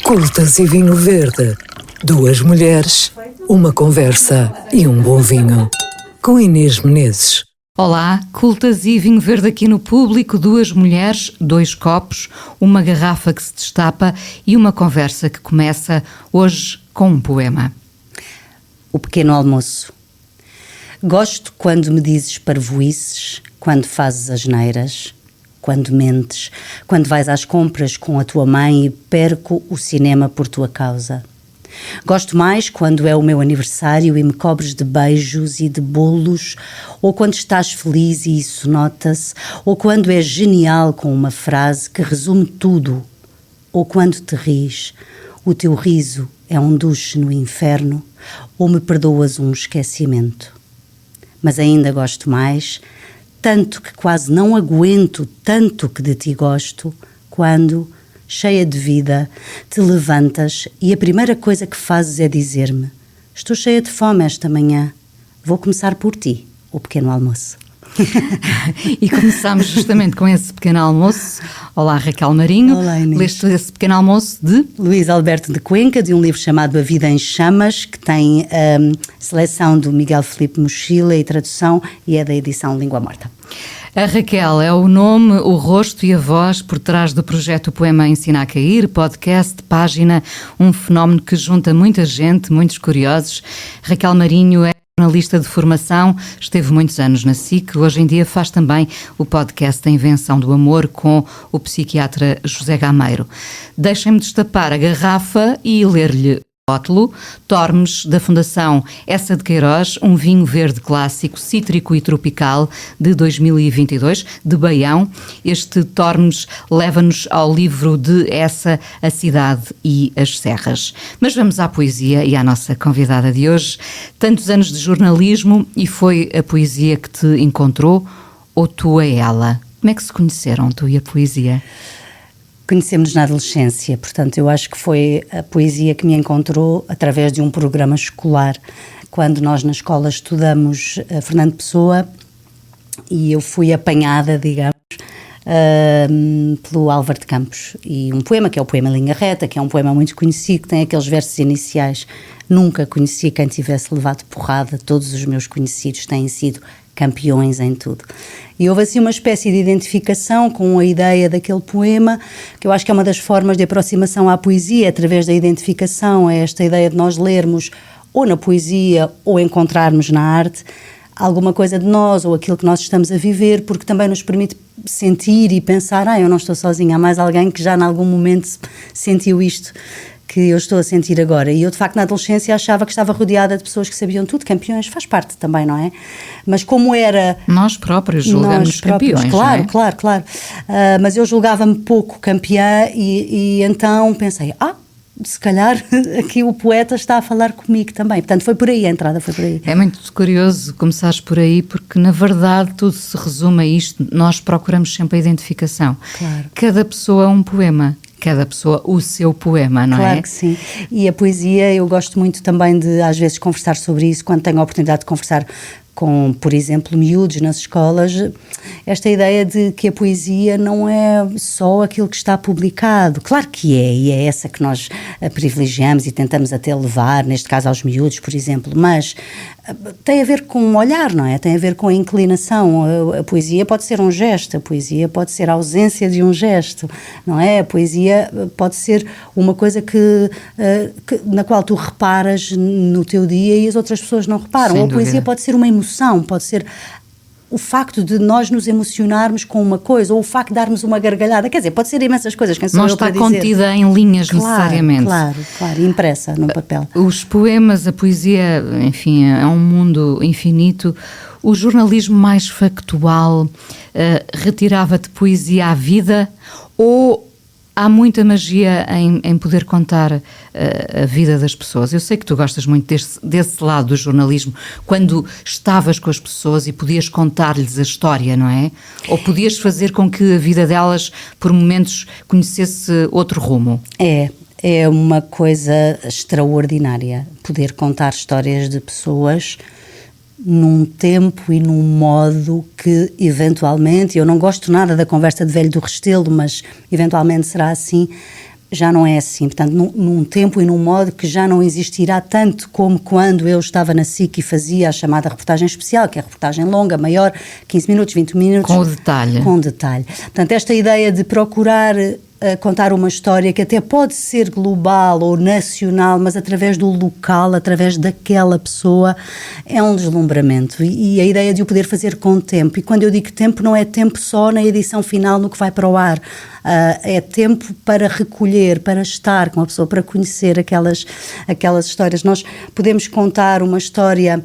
Cultas e vinho verde. Duas mulheres, uma conversa e um bom vinho. Com Inês Menezes. Olá, Cultas e vinho verde aqui no público. Duas mulheres, dois copos, uma garrafa que se destapa e uma conversa que começa hoje com um poema. O pequeno almoço. Gosto quando me dizes parvoíces, quando fazes asneiras, quando mentes, quando vais às compras com a tua mãe e perco o cinema por tua causa. Gosto mais quando é o meu aniversário e me cobres de beijos e de bolos, ou quando estás feliz e isso nota-se, ou quando és genial com uma frase que resume tudo, ou quando te ris. O teu riso é um duche no inferno, ou me perdoas um esquecimento. Mas ainda gosto mais, tanto que quase não aguento, tanto que de ti gosto, quando, cheia de vida, te levantas e a primeira coisa que fazes é dizer-me: estou cheia de fome esta manhã, vou começar por ti, o pequeno almoço. E começamos justamente com esse pequeno almoço. Olá, Raquel Marinho. Olá, Inês. Leste esse pequeno almoço de Luís Alberto de Cuenca, de um livro chamado A Vida em Chamas, que tem seleção do Miguel Filipe Mochila e tradução, e é da edição Língua Morta. A Raquel é o nome, o rosto e a voz por trás do projeto Poema Ensina a Cair, podcast, página, um fenómeno que junta muita gente, muitos curiosos. Raquel Marinho é jornalista de formação, esteve muitos anos na SIC, hoje em dia faz também o podcast A Invenção do Amor com o psiquiatra José Gameiro. Deixem-me destapar a garrafa e ler-lhe o rótulo. Tormes, da Fundação Essa de Queiroz, um vinho verde clássico, cítrico e tropical de 2022, de Baião. Este Tormes leva-nos ao livro de Essa, a Cidade e as Serras. Mas vamos à poesia e à nossa convidada de hoje. Tantos anos de jornalismo e foi a poesia que te encontrou ou tu a ela? Como é que se conheceram, tu e a poesia? Conhecemos na adolescência, portanto eu acho que foi a poesia que me encontrou através de um programa escolar, quando nós na escola estudamos Fernando Pessoa e eu fui apanhada, digamos, pelo Álvaro de Campos, e um poema que é o poema Linha Reta, que é um poema muito conhecido, que tem aqueles versos iniciais: nunca conheci quem tivesse levado porrada, todos os meus conhecidos têm sido campeões em tudo. E houve assim uma espécie de identificação com a ideia daquele poema, que eu acho que é uma das formas de aproximação à poesia, através da identificação, é esta ideia de nós lermos ou na poesia ou encontrarmos na arte alguma coisa de nós ou aquilo que nós estamos a viver, porque também nos permite sentir e pensar: eu não estou sozinha, há mais alguém que já em algum momento sentiu isto que eu estou a sentir agora. E eu, de facto, na adolescência achava que estava rodeada de pessoas que sabiam tudo, campeões, faz parte também, não é? Mas como era... Nós próprios julgamos campeões, claro, não é? Claro. Mas eu julgava-me pouco campeã e então pensei: se calhar aqui o poeta está a falar comigo também. Portanto, foi por aí, a entrada foi por aí. É muito curioso começares por aí, porque na verdade tudo se resume a isto. Nós procuramos sempre a identificação. Claro. Cada pessoa é um poema. Cada pessoa o seu poema, não é? Claro que sim. E a poesia, eu gosto muito também de, às vezes, conversar sobre isso, quando tenho a oportunidade de conversar com, por exemplo, miúdos nas escolas, esta ideia de que a poesia não é só aquilo que está publicado. Claro que é, e é essa que nós privilegiamos e tentamos até levar, neste caso aos miúdos, por exemplo, mas tem a ver com o olhar, não é? Tem a ver com a inclinação. A poesia pode ser um gesto, a poesia pode ser a ausência de um gesto, não é? A poesia pode ser uma coisa na qual tu reparas no teu dia e as outras pessoas não reparam. Ou a poesia pode ser uma emoção, pode ser o facto de nós nos emocionarmos com uma coisa, ou o facto de darmos uma gargalhada, quer dizer, pode ser imensas coisas, quem sou eu para dizer? Não está contida em linhas, claro, necessariamente. Claro, impressa no papel. Os poemas, a poesia, enfim, é um mundo infinito. O jornalismo mais factual retirava-te poesia à vida, ou há muita magia em poder contar a vida das pessoas? Eu sei que tu gostas muito desse lado do jornalismo, quando estavas com as pessoas e podias contar-lhes a história, não é? Ou podias fazer com que a vida delas, por momentos, conhecesse outro rumo? É uma coisa extraordinária poder contar histórias de pessoas num tempo e num modo que eventualmente, eu não gosto nada da conversa de velho do Restelo, mas eventualmente será assim, já não é assim, portanto, num tempo e num modo que já não existirá tanto como quando eu estava na SIC e fazia a chamada reportagem especial, que é a reportagem longa, maior, 15 minutos, 20 minutos. Com o detalhe. Com detalhe. Portanto, esta ideia de procurar contar uma história que até pode ser global ou nacional, mas através do local, através daquela pessoa, é um deslumbramento. E a ideia de o poder fazer com tempo. E quando eu digo tempo, não é tempo só na edição final, no que vai para o ar. É tempo para recolher, para estar com a pessoa, para conhecer aquelas histórias. Nós podemos contar uma história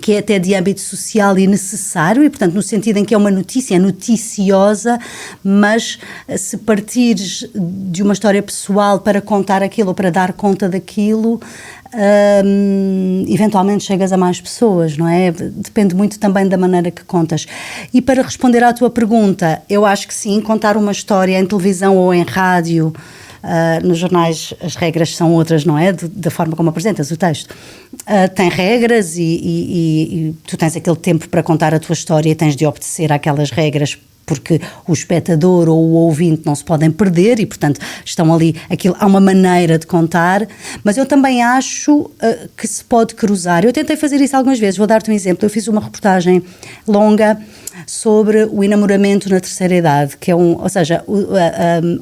que é até de âmbito social e necessário, e portanto no sentido em que é uma notícia, é noticiosa, mas se partires de uma história pessoal para contar aquilo ou para dar conta daquilo, eventualmente chegas a mais pessoas, não é? Depende muito também da maneira que contas. E para responder à tua pergunta, eu acho que sim, contar uma história em televisão ou em rádio, nos jornais as regras são outras, não é? Da forma como apresentas o texto. Tem regras e tu tens aquele tempo para contar a tua história e tens de obedecer àquelas regras, porque o espectador ou o ouvinte não se podem perder e, portanto, estão ali, há uma maneira de contar, mas eu também acho que se pode cruzar. Eu tentei fazer isso algumas vezes, vou dar-te um exemplo. Eu fiz uma reportagem longa sobre o enamoramento na terceira idade, que é ou seja,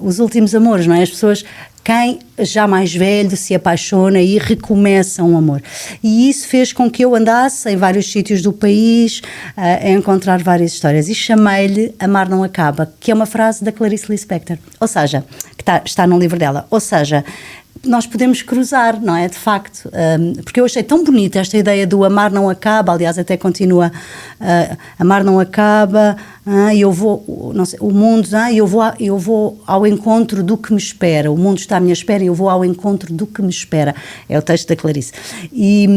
os últimos amores, não é? As pessoas, quem já mais velho se apaixona e recomeça um amor. E isso fez com que eu andasse em vários sítios do país a encontrar várias histórias. E chamei-lhe Amar Não Acaba, que é uma frase da Clarice Lispector. Ou seja, que está no livro dela. Ou seja, nós podemos cruzar, não é? De facto. Porque eu achei tão bonita esta ideia do amar não acaba, aliás, até continua, amar não acaba, eu vou, não sei, o mundo, eu vou ao encontro do que me espera, o mundo está à minha espera e eu vou ao encontro do que me espera. É o texto da Clarice. E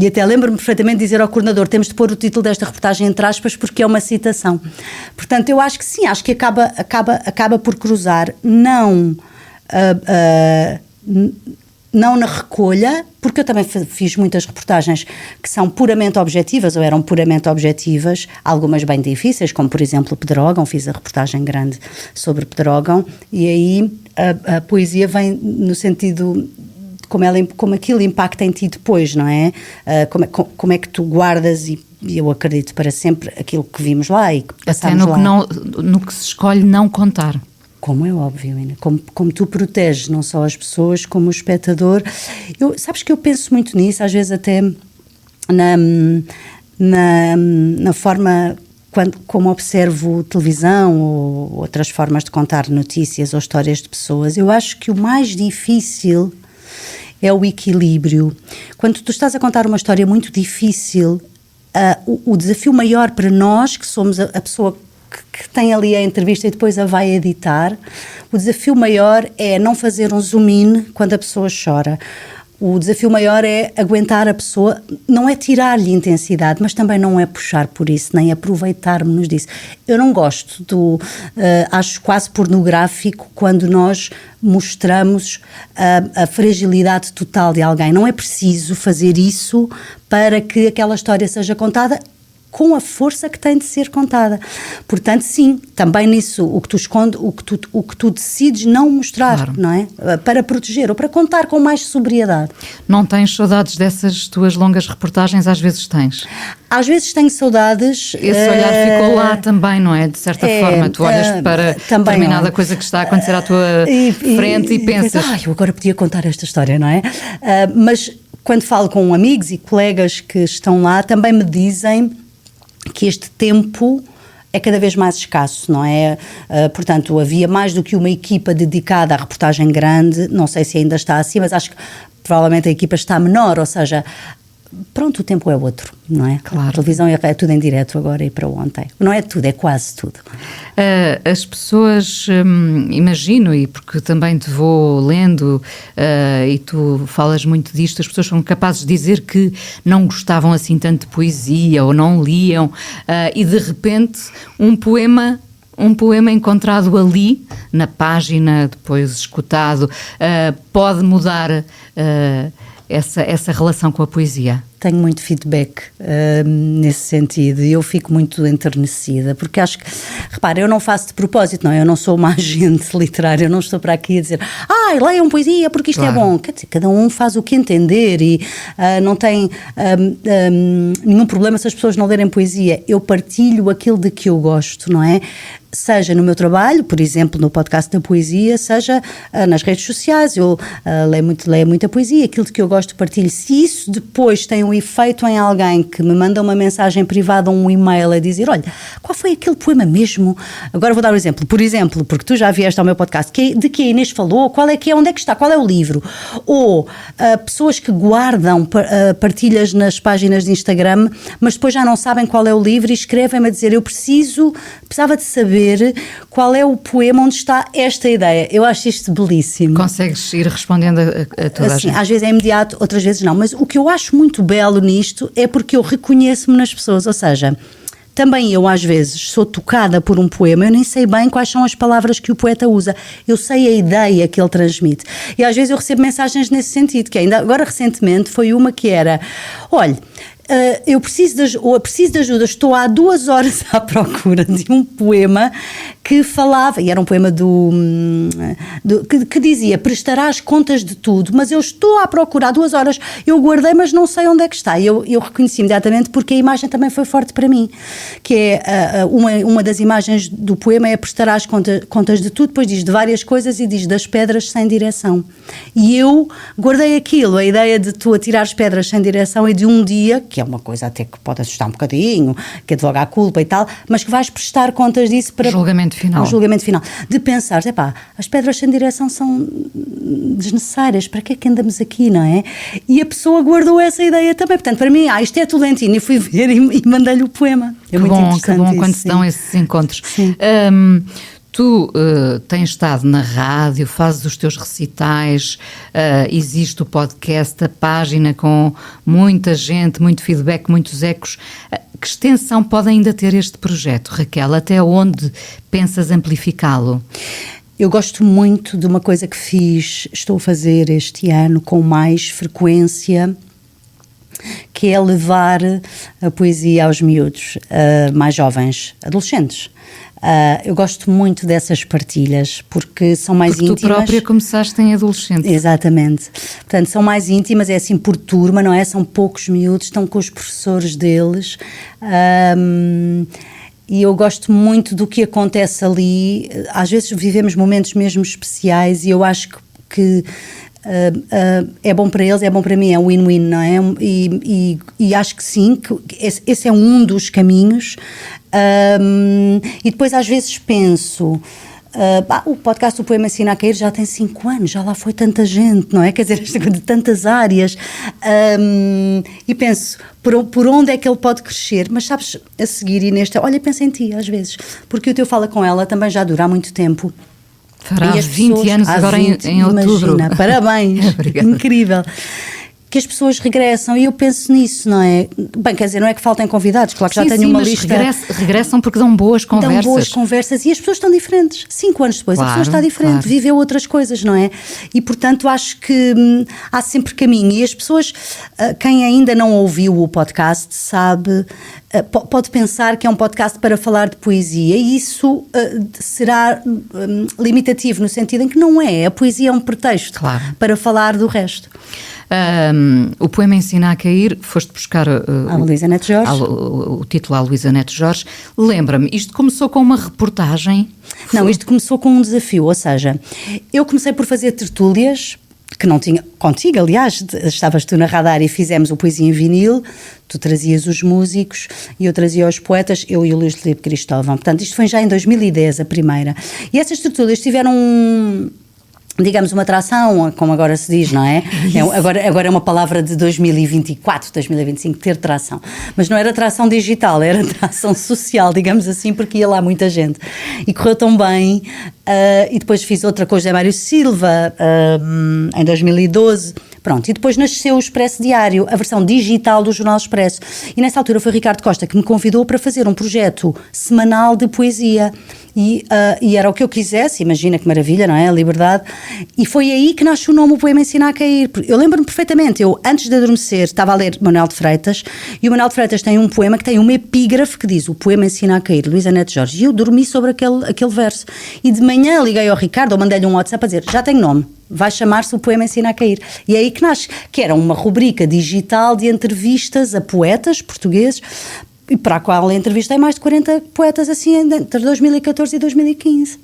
até lembro-me perfeitamente de dizer ao coordenador, temos de pôr o título desta reportagem entre aspas, porque é uma citação. Portanto, eu acho que sim, acho que acaba por cruzar, não na recolha, porque eu também fiz muitas reportagens que são puramente objetivas ou eram puramente objetivas, algumas bem difíceis, como por exemplo Pedrógão, fiz a reportagem grande sobre Pedrógão, e aí a poesia vem no sentido de como aquilo impacta em ti depois, não é? Como é que tu guardas e eu acredito para sempre aquilo que vimos lá e que passámos lá. Até no que se escolhe não contar. Como é óbvio, Ina, como tu proteges não só as pessoas, como o espectador. Sabes que eu penso muito nisso, às vezes até na forma como observo televisão ou outras formas de contar notícias ou histórias de pessoas. Eu acho que o mais difícil é o equilíbrio. Quando tu estás a contar uma história muito difícil, o desafio maior para nós, que somos a pessoa que tem ali a entrevista e depois a vai editar, o desafio maior é não fazer um zoom in quando a pessoa chora. O desafio maior é aguentar a pessoa, não é tirar-lhe intensidade, mas também não é puxar por isso, nem aproveitar-nos disso. Eu não gosto acho quase pornográfico quando nós mostramos a fragilidade total de alguém. Não é preciso fazer isso para que aquela história seja contada com a força que tem de ser contada. Portanto, sim, também nisso, o que tu escondes, o que tu decides não mostrar, claro, não é? Para proteger ou para contar com mais sobriedade. Não tens saudades dessas tuas longas reportagens? Às vezes tens. Às vezes tenho saudades. Esse olhar ficou lá também, não é? De certa forma, tu olhas para determinada coisa que está a acontecer à tua frente e pensas... eu agora podia contar esta história, não é? Mas quando falo com amigos e colegas que estão lá, também me dizem que este tempo é cada vez mais escasso, não é? Portanto, havia mais do que uma equipa dedicada à reportagem grande, não sei se ainda está assim, mas acho que provavelmente a equipa está menor, ou seja, pronto, o tempo é outro, não é? Claro. A televisão é tudo em direto agora e para ontem. Não é tudo, é quase tudo. As pessoas, imagino, e porque também te vou lendo e tu falas muito disto, as pessoas são capazes de dizer que não gostavam assim tanto de poesia ou não liam e de repente um poema encontrado ali, na página, depois escutado, pode mudar essa relação com a poesia. tenho muito feedback nesse sentido e eu fico muito enternecida, porque acho que, repara, eu não faço de propósito, não, eu não sou uma agente literária, eu não estou para aqui a dizer leiam poesia porque isto é bom. Quer dizer, cada um faz o que entender e não tem nenhum problema se as pessoas não lerem poesia. Eu partilho aquilo de que eu gosto, não é? Seja no meu trabalho, por exemplo, no podcast da poesia, seja nas redes sociais, eu leio muita poesia, aquilo de que eu gosto partilho. Se isso depois tem um efeito em alguém que me manda uma mensagem privada ou um e-mail a dizer, olha, qual foi aquele poema mesmo? Agora vou dar um exemplo, por exemplo, porque tu já vieste ao meu podcast, de que a Inês falou, qual é que é, onde é que está, qual é o livro? Ou pessoas que guardam partilhas nas páginas de Instagram, mas depois já não sabem qual é o livro e escrevem-me a dizer, eu precisava de saber qual é o poema onde está esta ideia. Eu acho isto belíssimo. Consegues ir respondendo a toda a gente? Às vezes é imediato, outras vezes não. Mas o que eu acho muito belo nisto é porque eu reconheço-me nas pessoas. Ou seja, também eu às vezes sou tocada por um poema, eu nem sei bem quais são as palavras que o poeta usa. Eu sei a ideia que ele transmite. E às vezes eu recebo mensagens nesse sentido, que ainda agora recentemente foi uma que era, olha, eu preciso de ajuda, estou há 2 horas à procura de um poema que falava, e era um poema que dizia, prestarás contas de tudo, mas eu estou à procura há 2 horas, eu guardei, mas não sei onde é que está. E eu reconheci imediatamente porque a imagem também foi forte para mim, que é uma das imagens do poema é prestarás contas de tudo, depois diz de várias coisas e diz das pedras sem direção. E eu guardei aquilo, a ideia de tu atirares pedras sem direção e de um dia, que é uma coisa até que pode assustar um bocadinho, que advoga a culpa e tal, mas que vais prestar contas disso para... Julgamento final. Um julgamento final. De pensar, as pedras sem direção são desnecessárias, para que é que andamos aqui, não é? E a pessoa guardou essa ideia também. Portanto, para mim, isto é Tolentino, e fui ver e mandei-lhe o poema. É muito interessante. Que bom quando se dão esses encontros. Sim. Tu tens estado na rádio, fazes os teus recitais, existe o podcast, a página com muita gente, muito feedback, muitos ecos. Que extensão pode ainda ter este projeto, Raquel? Até onde pensas amplificá-lo? Eu gosto muito de uma coisa que estou a fazer este ano com mais frequência, que é levar a poesia aos miúdos, mais jovens, adolescentes. Eu gosto muito dessas partilhas porque são mais íntimas. Tu própria começaste em adolescente. Exatamente. Portanto, são mais íntimas, é assim por turma, não é? São poucos miúdos, estão com os professores deles. E eu gosto muito do que acontece ali. Às vezes vivemos momentos mesmo especiais e eu acho que é bom para eles, é bom para mim, é um win-win, não é? E acho que sim, que esse é um dos caminhos. E depois às vezes penso, o podcast do Poema Ensina a Cair já tem 5 anos, já lá foi tanta gente, não é? Quer dizer, de tantas áreas, e penso, por onde é que ele pode crescer? Mas sabes, a seguir, Inês, olha, pensa em ti às vezes, porque o teu Fala Com Ela também já dura há muito tempo. Fará 20 anos agora em outubro. Imagina, parabéns, incrível. Que as pessoas regressam e eu penso nisso, não é? Bem, quer dizer, não é que faltem convidados, claro que já tenho uma lista. Regressam porque dão boas conversas. Dão boas conversas e as pessoas estão diferentes. 5 anos depois, claro, a pessoa está diferente, viveu outras coisas, não é? E portanto acho que há sempre caminho. E as pessoas, quem ainda não ouviu o podcast, sabe, pode pensar que é um podcast para falar de poesia e isso será limitativo no sentido em que não é. A poesia é um pretexto para falar do resto. O Poema Ensina a Cair, foste buscar a Luísa Neto Jorge. O título à Luísa Neto Jorge. Lembra-me, isto começou com uma reportagem? Não, isto começou com um desafio, ou seja, eu comecei por fazer tertúlias, que não tinha, contigo aliás, estavas tu na Radar e fizemos o Poesia em Vinil, tu trazias os músicos e eu trazia os poetas, eu e o Luís Filipe Cristóvão, portanto isto foi já em 2010 a primeira, e essas tertúlias tiveram digamos, uma atração, como agora se diz, não é? Agora é uma palavra de 2024, 2025, ter tração. Mas não era tração digital, era tração social, digamos assim, porque ia lá muita gente. E correu tão bem. E depois fiz outra com o José Mário Silva, em 2012. Pronto, e depois nasceu o Expresso Diário, a versão digital do Jornal Expresso. E nessa altura foi Ricardo Costa que me convidou para fazer um projeto semanal de poesia. e era o que eu quisesse, imagina que maravilha, não é? A liberdade. E foi aí que nasce o nome O Poema Ensina a Cair. Eu lembro-me perfeitamente, eu antes de adormecer estava a ler Manuel de Freitas, e o Manuel de Freitas tem um poema que tem uma epígrafe que diz: O Poema Ensina a Cair, Luísa Neto Jorge. E eu dormi sobre aquele verso. E de manhã liguei ao Ricardo, ou mandei-lhe um WhatsApp a dizer: já tenho nome, vai chamar-se O Poema Ensina a Cair. E é aí que nasce, que era uma rubrica digital de entrevistas a poetas portugueses, e para a qual entrevistei mais de 40 poetas assim entre 2014 e 2015.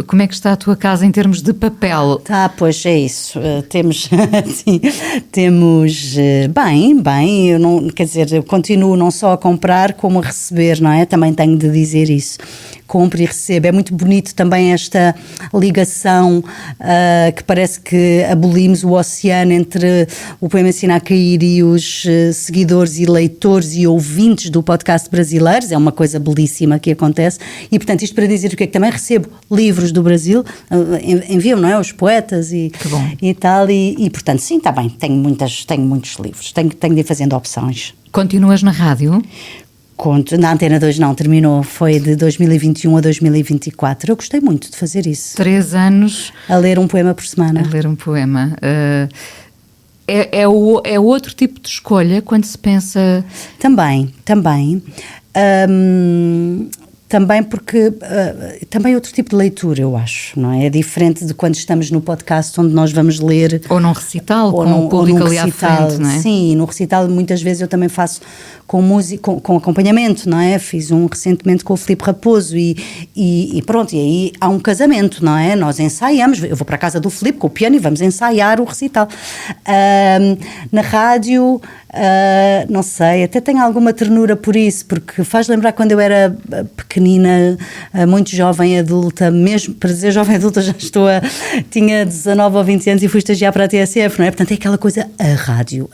Como é que está a tua casa em termos de papel? Pois é isso. Temos, sim, temos bem, eu não, quer dizer, eu continuo não só a comprar como a receber, não é? Também tenho de dizer isso. Compro e recebo. É muito bonito também esta ligação que parece que abolimos o oceano entre o Poema Ensina a Cair e os seguidores e leitores e ouvintes do podcast brasileiros. É uma coisa belíssima que acontece. E, portanto, isto para dizer o que é que também recebo livros do Brasil, enviam, não é? Os poetas e tal. E, portanto, sim, está bem. Tenho muitos livros. Tenho de ir fazendo opções. Continuas na rádio? Conto. Na Antena 2 não, terminou, foi de 2021 a 2024. Eu gostei muito de fazer isso. 3 anos... A ler um poema por semana. A ler um poema. É outro tipo de escolha quando se pensa... Também. Também porque, também outro tipo de leitura, eu acho, não é? É diferente de quando estamos no podcast onde nós vamos ler... Ou num recital, com o público ali à frente, não é? Sim, no recital muitas vezes eu também faço com música, com acompanhamento, não é? Fiz um recentemente com o Filipe Raposo e pronto, e aí há um casamento, não é? Nós ensaiamos, eu vou para a casa do Filipe com o piano e vamos ensaiar o recital. Na rádio... não sei, até tenho alguma ternura por isso, porque faz lembrar quando eu era pequenina, muito jovem adulta, mesmo para dizer jovem adulta tinha 19 ou 20 anos e fui estagiar para a TSF, não é? Portanto é aquela coisa, a rádio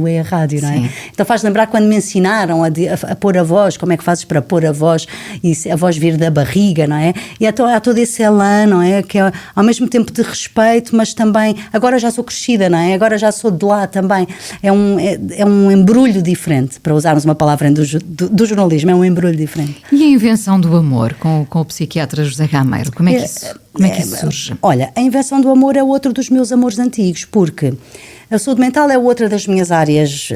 é a rádio, não é? Sim. Então faz lembrar quando me ensinaram a pôr a voz, como é que fazes para pôr a voz e a voz vir da barriga, não é? E há todo esse elan, não é? Que é ao mesmo tempo de respeito, mas também, agora já sou crescida, não é? Agora já sou de lá também, é um embrulho diferente, para usarmos uma palavra do jornalismo, é um embrulho diferente. E a invenção do amor com o psiquiatra José Gameiro, como é que isso surge? Olha, a invenção do amor é outro dos meus amores antigos, porque a saúde mental é outra das minhas áreas,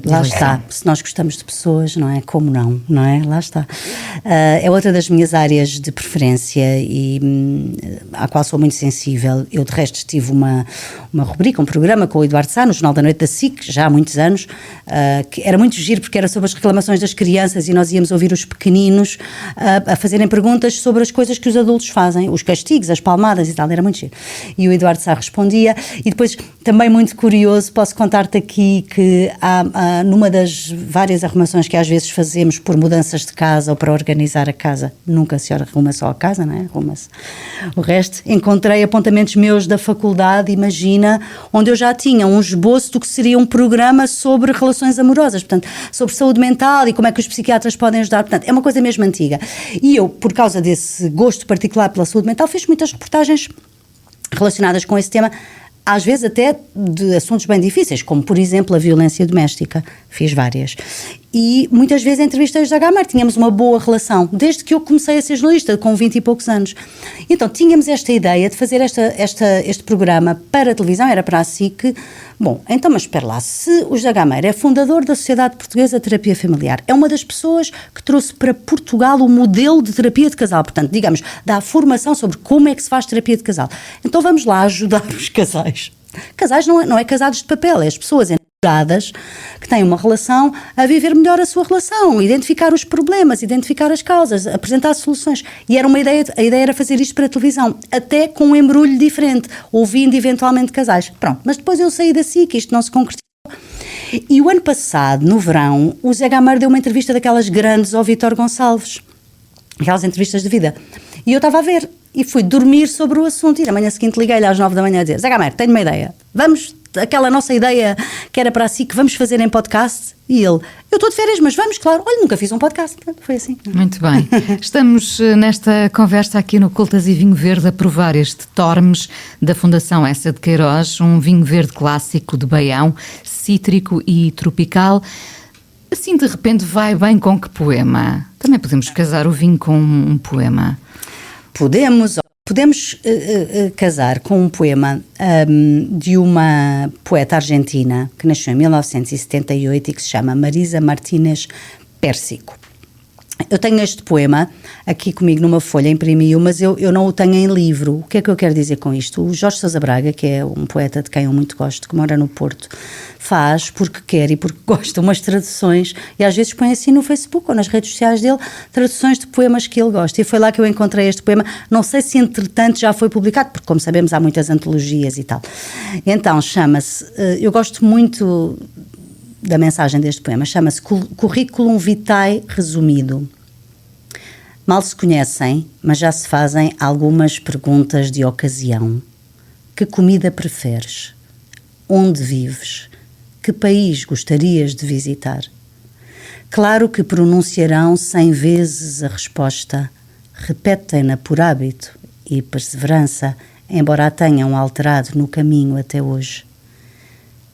lá está, se nós gostamos de pessoas, não é? Como não é? Lá está. É outra das minhas áreas de preferência e à qual sou muito sensível. Eu, de resto, tive uma rubrica, um programa com o Eduardo Sá, no Jornal da Noite da SIC, já há muitos anos, que era muito giro, porque era sobre as reclamações das crianças e nós íamos ouvir os pequeninos a fazerem perguntas sobre as coisas que os adultos fazem, os castigos, as palmadas e tal, era muito giro. E o Eduardo Sá respondia, e depois, também muito curioso, posso contar-te aqui que há numa das várias arrumações que às vezes fazemos por mudanças de casa ou para organizar a casa, nunca se arruma só a casa, não é? Arruma-se o resto. Encontrei apontamentos meus da faculdade, imagina, onde eu já tinha um esboço do que seria um programa sobre relações amorosas, portanto, sobre saúde mental e como é que os psiquiatras podem ajudar, portanto, é uma coisa mesmo antiga. E eu, por causa desse gosto particular pela saúde mental, fiz muitas reportagens relacionadas com esse tema, às vezes até de assuntos bem difíceis, como por exemplo a violência doméstica, fiz várias. E muitas vezes entrevistei o José Gameiro, tínhamos uma boa relação, desde que eu comecei a ser jornalista, com 20 e poucos anos. Então tínhamos esta ideia de fazer este programa para a televisão, era para a SIC. Bom, então mas espera lá, se o José Gameiro é fundador da Sociedade Portuguesa de Terapia Familiar, é uma das pessoas que trouxe para Portugal o modelo de terapia de casal, portanto, digamos, dá formação sobre como é que se faz terapia de casal. Então vamos lá ajudar os casais. Casais não é casados de papel, é as pessoas enamoradas que têm uma relação a viver melhor a sua relação, identificar os problemas, identificar as causas, apresentar soluções. E era a ideia era fazer isto para a televisão, até com um embrulho diferente, ouvindo eventualmente casais. Pronto, mas depois eu saí da SIC, isto não se concretizou. E o ano passado, no verão, o Zé Gameiro deu uma entrevista daquelas grandes ao Vítor Gonçalves, aquelas entrevistas de vida. E eu estava a ver, e fui dormir sobre o assunto, e na manhã seguinte liguei-lhe às 9 da manhã a dizer: Zé Gameiro, tenho uma ideia, aquela nossa ideia que era para si, que vamos fazer em podcast. E ele: eu estou de férias, mas vamos, claro. Olha, nunca fiz um podcast. Foi assim. Muito bem. Estamos nesta conversa aqui no Cultas e Vinho Verde a provar este Tormes da Fundação Essa de Queiroz, um vinho verde clássico de Baião, cítrico e tropical. Assim, de repente, vai bem com que poema? Também podemos casar o vinho com um poema. Podemos casar com um poema de uma poeta argentina que nasceu em 1978 e que se chama Marisa Martínez Pérsico. Eu tenho este poema aqui comigo numa folha, imprimi-o, mas eu não o tenho em livro. O que é que eu quero dizer com isto? O Jorge Sousa Braga, que é um poeta de quem eu muito gosto, que mora no Porto, faz porque quer e porque gosta umas traduções, e às vezes põe assim no Facebook ou nas redes sociais dele traduções de poemas que ele gosta, e foi lá que eu encontrei este poema. Não sei se entretanto já foi publicado, porque como sabemos há muitas antologias e tal. Então chama-se, eu gosto muito da mensagem deste poema, chama-se Curriculum Vitae Resumido. Mal se conhecem, mas já se fazem algumas perguntas de ocasião. Que comida preferes? Onde vives? Que país gostarias de visitar? Claro que pronunciarão 100 vezes a resposta, repetem-na por hábito e perseverança, embora a tenham alterado no caminho até hoje.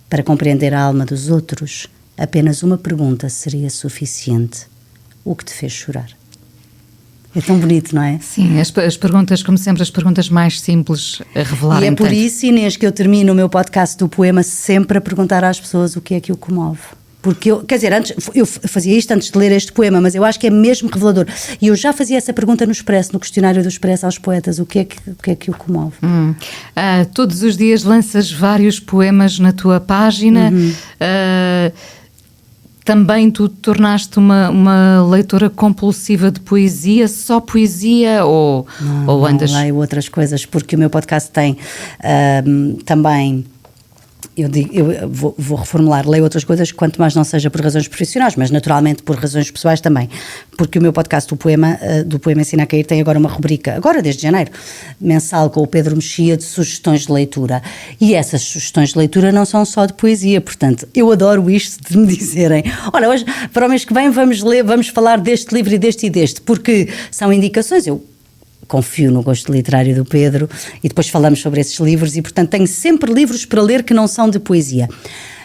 Para compreender a alma dos outros, apenas uma pergunta seria suficiente. O que te fez chorar? É tão bonito, não é? Sim, as perguntas, como sempre, as perguntas mais simples a revelarem. E é por isso, Inês, que eu termino o meu podcast do poema sempre a perguntar às pessoas o que é que o comove. Porque eu, quer dizer, antes, eu fazia isto antes de ler este poema, mas eu acho que é mesmo revelador. E eu já fazia essa pergunta no Expresso, no questionário do Expresso aos poetas, o que é que o comove? Todos os dias lanças vários poemas na tua página. Também tu tornaste uma leitora compulsiva de poesia, só poesia ou andas... Não leio outras coisas, porque o meu podcast tem também... Eu vou reformular, leio outras coisas, quanto mais não seja por razões profissionais, mas naturalmente por razões pessoais também, porque o meu podcast do Poema Ensina a Cair tem agora uma rubrica, agora desde janeiro, mensal com o Pedro Mexia, de sugestões de leitura, e essas sugestões de leitura não são só de poesia, portanto eu adoro isto de me dizerem, olha, hoje para o mês que vem vamos falar deste livro e deste, porque são indicações. Eu confio no gosto literário do Pedro e depois falamos sobre esses livros e, portanto, tenho sempre livros para ler que não são de poesia.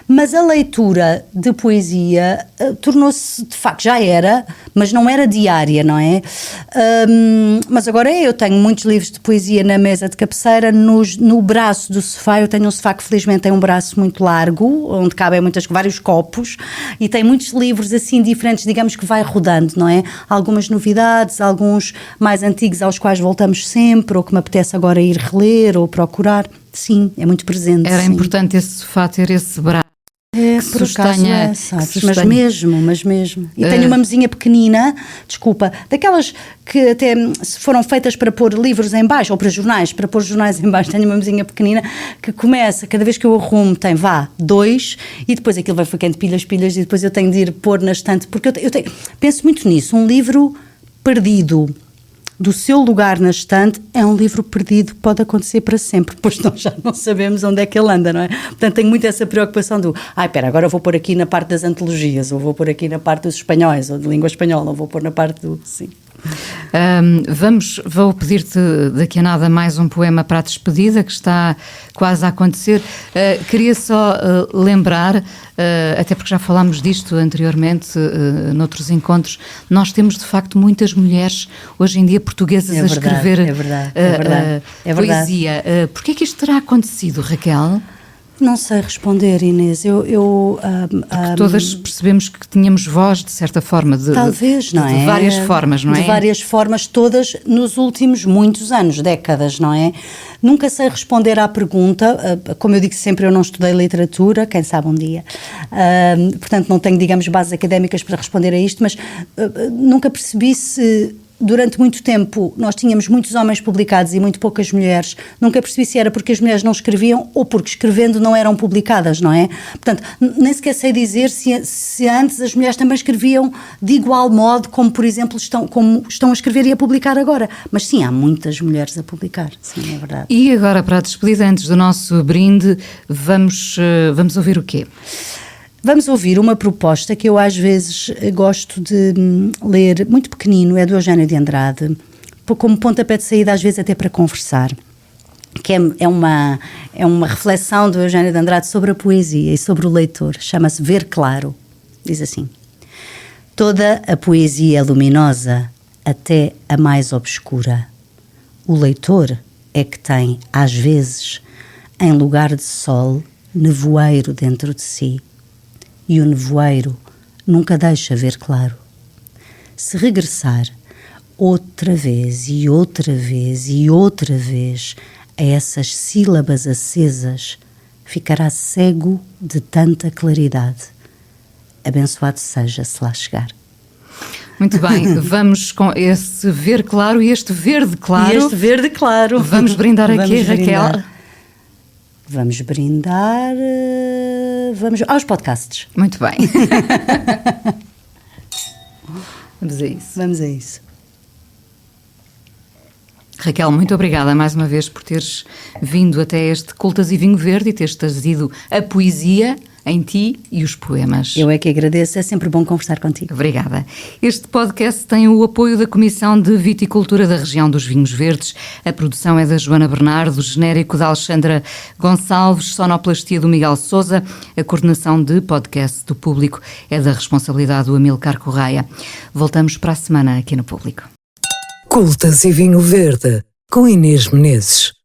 Mas a leitura de poesia tornou-se, de facto, já era, mas não era diária, não é? Mas agora eu tenho muitos livros de poesia na mesa de cabeceira, no braço do sofá. Eu tenho um sofá que felizmente tem um braço muito largo, onde cabem vários copos, e tem muitos livros assim diferentes, digamos que vai rodando, não é? Algumas novidades, alguns mais antigos aos quais voltamos sempre, ou que me apetece agora ir reler ou procurar. Sim, é muito presente. Era sim. Importante esse sofá ter esse braço. É, por acaso, sabes, mas mesmo. E tenho uma mesinha pequenina, desculpa, daquelas que até foram feitas para pôr livros em baixo, ou para jornais, para pôr jornais em baixo. Tenho uma mesinha pequenina que começa, cada vez que eu arrumo, tem 2, e depois aquilo vai ficando pilhas, e depois eu tenho de ir pôr na estante, porque penso muito nisso, um livro perdido do seu lugar na estante é um livro perdido, pode acontecer para sempre, pois nós já não sabemos onde é que ele anda, não é? Portanto, tenho muito essa preocupação espera, agora vou pôr aqui na parte das antologias, ou vou pôr aqui na parte dos espanhóis, ou de língua espanhola, ou vou pôr na parte do... Sim. Vou pedir-te daqui a nada mais um poema para a despedida, que está quase a acontecer. Queria só lembrar, até porque já falámos disto anteriormente noutros encontros, nós temos de facto muitas mulheres hoje em dia portuguesas a escrever poesia. Porquê é que isto terá acontecido, Raquel? Não sei responder, Inês. Porque todas percebemos que tínhamos voz, de certa forma. Talvez, não é? De várias formas, não é? De várias formas, todas nos últimos muitos anos, décadas, não é? Nunca sei responder à pergunta. Como eu digo sempre, eu não estudei literatura, quem sabe um dia. Portanto, não tenho, digamos, bases académicas para responder a isto, mas nunca percebi se... Durante muito tempo nós tínhamos muitos homens publicados e muito poucas mulheres. Nunca percebi se era porque as mulheres não escreviam ou porque escrevendo não eram publicadas, não é? Portanto, nem sequer sei dizer se antes as mulheres também escreviam de igual modo como, por exemplo, estão a escrever e a publicar agora. Mas sim, há muitas mulheres a publicar, sim, é verdade. E agora, para a despedida, antes do nosso brinde, vamos ouvir o quê? Vamos ouvir uma proposta que eu às vezes gosto de ler, muito pequenino, é do Eugênio de Andrade, como pontapé de saída, às vezes até para conversar, que é uma reflexão do Eugênio de Andrade sobre a poesia e sobre o leitor. Chama-se Ver Claro. Diz assim: Toda a poesia é luminosa, até a mais obscura. O leitor é que tem, às vezes, em lugar de sol, nevoeiro dentro de si. E o nevoeiro nunca deixa ver claro. Se regressar outra vez e outra vez e outra vez a essas sílabas acesas, ficará cego de tanta claridade. Abençoado seja se lá chegar. Muito bem, vamos com esse ver claro e este verde claro. E este verde claro. Vamos brindar aqui, Raquel. Vamos brindar vamos aos podcasts. Muito bem. Vamos a isso. Vamos a isso. Raquel, muito obrigada mais uma vez por teres vindo até este Cultas e Vinho Verde e teres trazido a poesia em ti e os poemas. Eu é que agradeço, é sempre bom conversar contigo. Obrigada. Este podcast tem o apoio da Comissão de Viticultura da Região dos Vinhos Verdes. A produção é da Joana Bernardo, genérico da Alexandra Gonçalves, sonoplastia do Miguel Sousa, a coordenação de podcast do Público é da responsabilidade do Amilcar Correia. Voltamos para a semana aqui no Público. Cultas e Vinho Verde, com Inês Menezes.